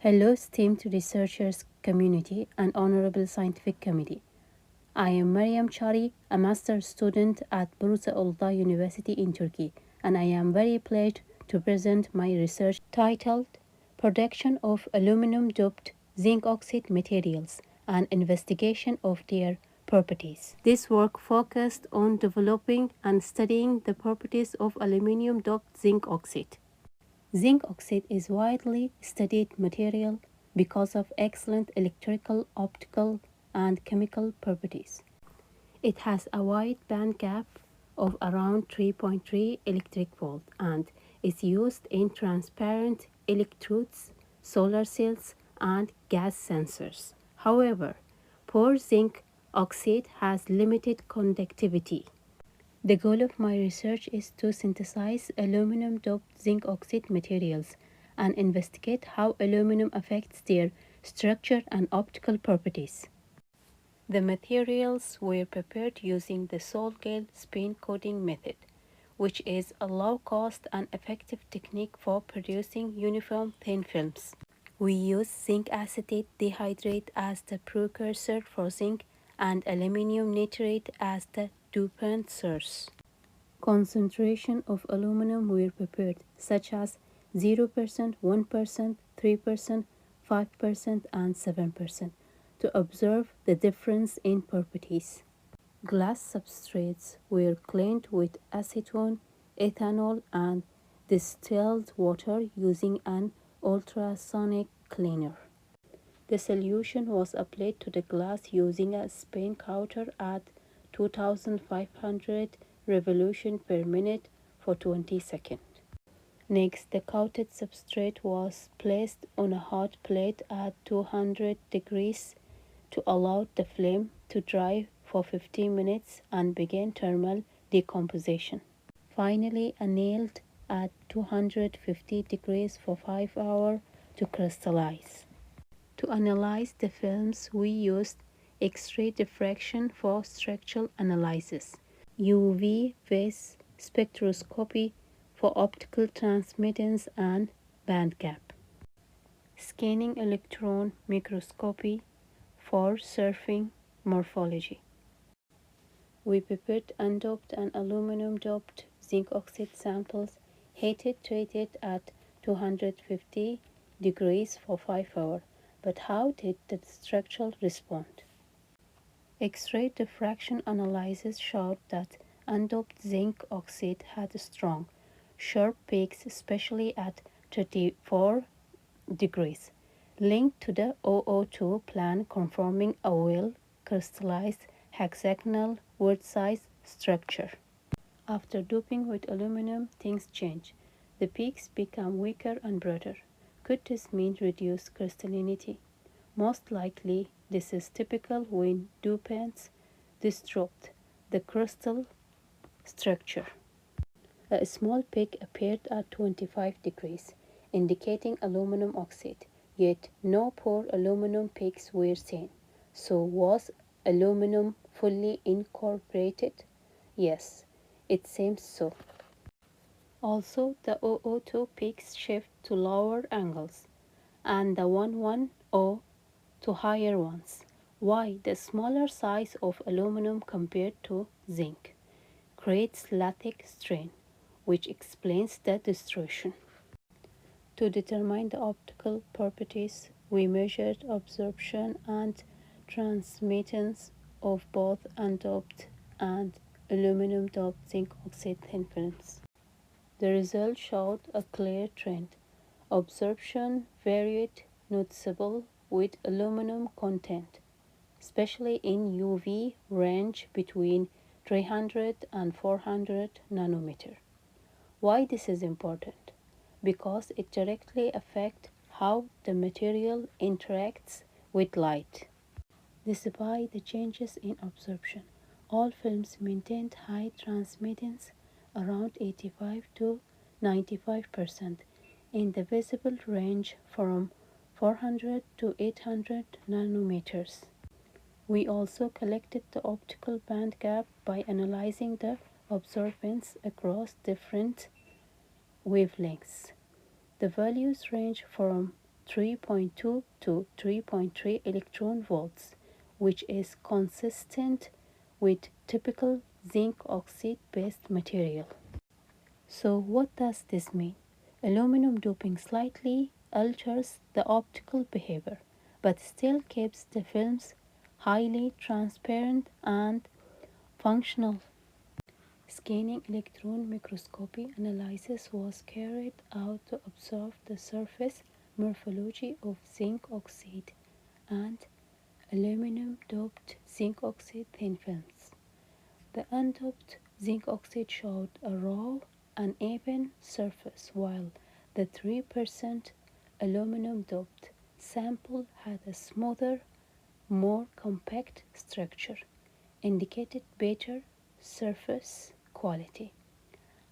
Hello, esteemed researchers community and honorable scientific committee. I am Mariam Chari, a master's student at Bursa Uludağ University in Turkey, and I am very pleased to present my research titled Production of Aluminum-Doped Zinc Oxide Materials and Investigation of Their Properties. This work focused on developing and studying the properties of aluminum-doped zinc oxide. Zinc oxide is widely studied material because of excellent electrical, optical, and chemical properties. It has a wide band gap of around 3.3 electric volt and is used in transparent electrodes, solar cells, and gas sensors. However, pure zinc oxide has limited conductivity. The goal of my research is to synthesize aluminum-doped zinc oxide materials and investigate how aluminum affects their structure and optical properties. The materials were prepared using the Sol-Gel spin coating method, which is a low-cost and effective technique for producing uniform thin films. We use zinc acetate dihydrate as the precursor for zinc and aluminum nitrate as the dopant source. Concentration of aluminum were prepared, such as 0%, 1%, 3%, 5%, and 7%, to observe the difference in properties. Glass substrates were cleaned with acetone, ethanol, and distilled water using an ultrasonic cleaner. The solution was applied to the glass using a spin counter at 2500 revolutions per minute for 20 seconds. Next, the coated substrate was placed on a hot plate at 200 degrees to allow the flame to dry for 15 minutes and begin thermal decomposition. Finally, annealed at 250 degrees for 5 hours to crystallize. To analyze the films, we used X-ray diffraction for structural analysis, UV-Vis spectroscopy for optical transmittance and bandgap, scanning electron microscopy for surfacing morphology. We prepared undoped and aluminum-doped zinc oxide samples, heated treated at 250 degrees for 5 hours. But how did the structure respond? X-ray diffraction analysis showed that undoped zinc oxide had strong, sharp peaks, especially at 34 degrees, linked to the OO2 plan conforming a well-crystallized hexagonal word-size structure. After doping with aluminum, things change. The peaks become weaker and broader. Could this mean reduced crystallinity? Most likely, this is typical when dopants disrupt the crystal structure. A small peak appeared at 25 degrees, indicating aluminum oxide, yet no pure aluminum peaks were seen. So was aluminum fully incorporated? Yes, it seems so. Also, the OO2 peaks shift to lower angles, and the 110 to higher ones. Why? The smaller size of aluminum compared to zinc creates lattice strain, which explains the distortion. To determine the optical properties, we measured absorption and transmittance of both undoped and aluminum-doped zinc oxide thin films. The result showed a clear trend. Absorption varied noticeably with aluminum content, especially in UV range between 300 and 400 nanometer. Why this is important? Because it directly affects how the material interacts with light. Despite the changes in absorption, all films maintained high transmittance around 85 to 95% in the visible range from 400 to 800 nanometers. We also collected the optical band gap by analyzing the absorbance across different wavelengths. The values range from 3.2 to 3.3 electron volts, which is consistent with typical zinc oxide-based material. So what does this mean? Aluminum doping slightly alters the optical behavior, but still keeps the films highly transparent and functional. Scanning electron microscopy analysis was carried out to observe the surface morphology of zinc oxide and aluminum-doped zinc oxide thin films. The undoped zinc oxide showed a raw, uneven surface, while the 3% aluminum-doped sample had a smoother, more compact structure, indicated better surface quality.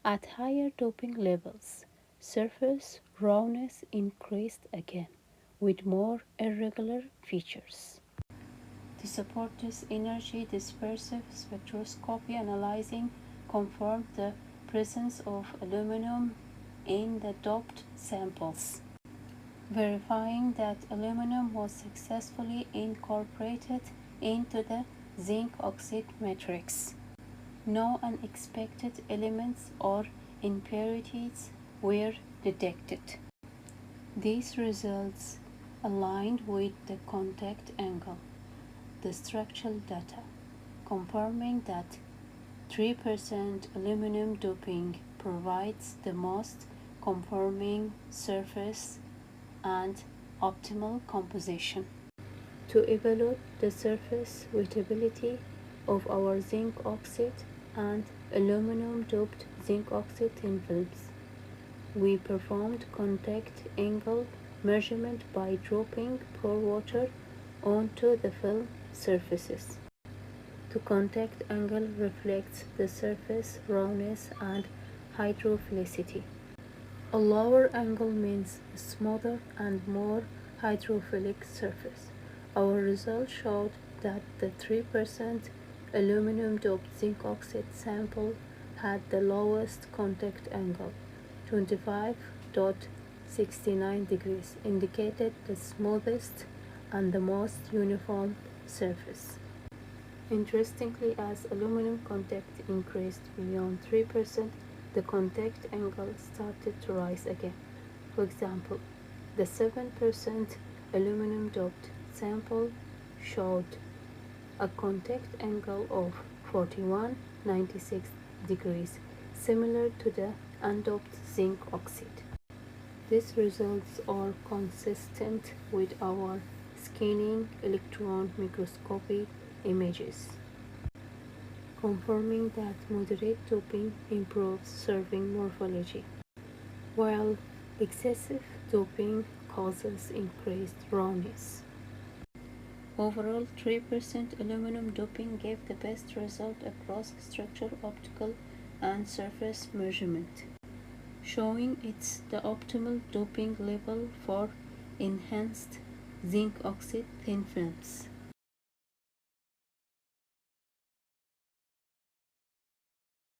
At higher doping levels, surface rawness increased again, with more irregular features. To support this, energy dispersive spectroscopy analyzing confirmed the presence of aluminum in the doped samples, verifying that aluminum was successfully incorporated into the zinc oxide matrix. No unexpected elements or impurities were detected. These results aligned with the contact angle, the structural data, confirming that 3% aluminum doping provides the most conforming surface and optimal composition. To evaluate the surface wettability of our zinc oxide and aluminum-doped zinc oxide thin films, we performed contact angle measurement by dropping pore water onto the film surfaces. The contact angle reflects the surface rawness and hydrophilicity. A lower angle means a smoother and more hydrophilic surface. Our results showed that the 3% aluminum-doped zinc oxide sample had the lowest contact angle, 25.69 degrees, indicated the smoothest and the most uniform surface. Interestingly, as aluminum contact increased beyond 3%, the contact angle started to rise again. For example, the 7% aluminum-doped sample showed a contact angle of 41.96 degrees, similar to the undoped zinc oxide. These results are consistent with our scanning electron microscopy images, confirming that moderate doping improves serving morphology, while excessive doping causes increased rawness. Overall, 3% aluminum doping gave the best result across structure, optical, and surface measurement, showing it's the optimal doping level for enhanced zinc oxide thin films.